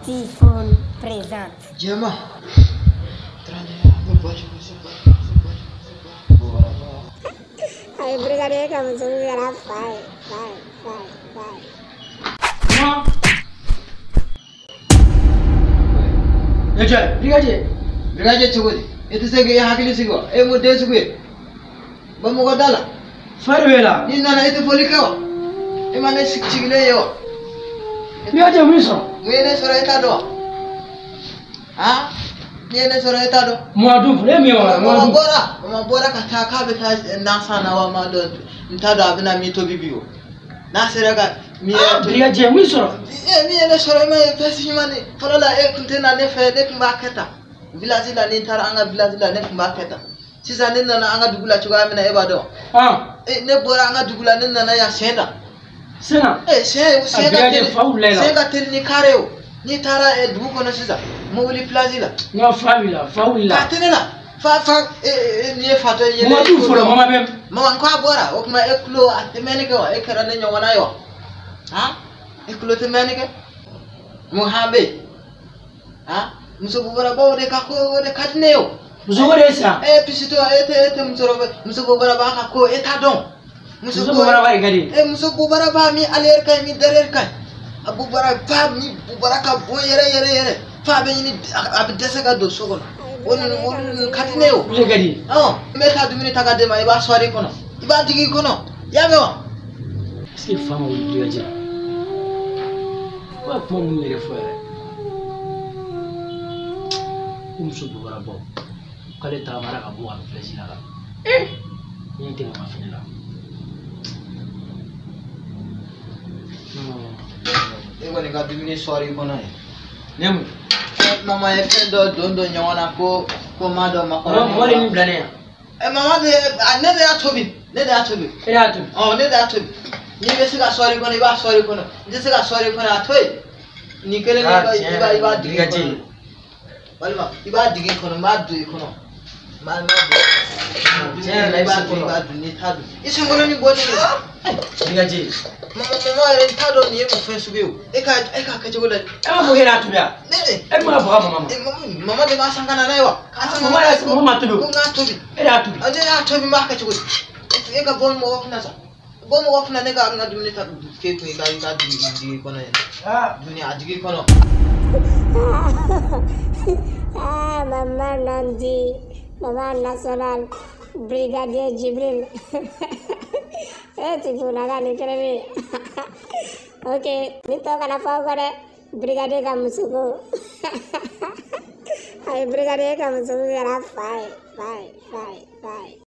Typhoon présente. Jema. Ay, brigadier kamu sungguh era fai. Brigadier chugudi. Itu segi ya hakili sigo. Mo de sugui. Bamu godala. Farwela. Ni nana itu folikawa. Mane sikchigile yo. Brigadier Muso. Mene sora eta do. Ha? Ni sora eta do. Mwadu frame yo. Mama bora ka beta nasa na wa ma do. Ntado abina mito bibiyo. Nasiraga mi Brigadier Muso. Mi ene sora ma pesi mane. Falola kuntena ne fe de kumbaketa. Village la ni tara anga village la ne kumbaketa. Sisa ne nana anga dugula chuga amina ebado. Ne bora anga dugula ne nana ya senda. Sena. Senga tel ni kareo. Ni tara dugu kono sisa. Mowli plazila. Nga faula. Katenela. Fa ni fato yele. Mama tu folo mama bem. Mama kwa bora okuma eklo atemenike wa ekara ne nyona yo. Ha? Eklo temenike. Muhambe. Ha? Musobo bora ba de kako de katneo. Musobo desa. Pisito ete musobo bora ba kako eta don. Musobo bora ba gadi. Musobo bora ba mi aler kai mi derer kai. Abu bora ba mi bora ka bo yere. Fa be ni abdesa ga do sogon. Won katneo. Le gadi. Meta 2 minutes aga de ma iba soirée kono. Iba digi kono. Ya mewa. Est-ce que femme ou brigadier? Quoi pour nous les frères? Musobo bora ba. Kale ta mara ka bo an flesina la. Ni te ma finila. Woni ga 2 minutes soirée kono. Nemu. Mama e do nyona ko mado makoro. Mori ni blane. Mama de ne de atobi. Era tu. Ne de atobi. Ni be siga soirée kono iba soirée kono. Ni siga soirée kono atoy. Ni kele ni iba digi. Walma iba digi kono ma du kono. Ma du. Je la iba du ni tadu. Isi ngono ni boni. Brigadier. Mama ren tado ni mo fe subiu. Eka ka jogola. Mo hera tu ya. Ne. Mo fa mama. Mama de ma sangana naiwa. Mama ya mama tu. Ko ngatobi. Era tu. Ade ya tobi ma ka jogola. Eka bon mo wofna sa. Bon mo wofna ne ga na dumni ta ke ko ga digi kono ya. Dunia digi kono. Mama Nandi, Mama National, Brigadier Jibril. Typhoon aga ni keremi. Okay, nito kana fa gore Brigadier Kamusugo. Ay Brigadier Kamusugo era fai.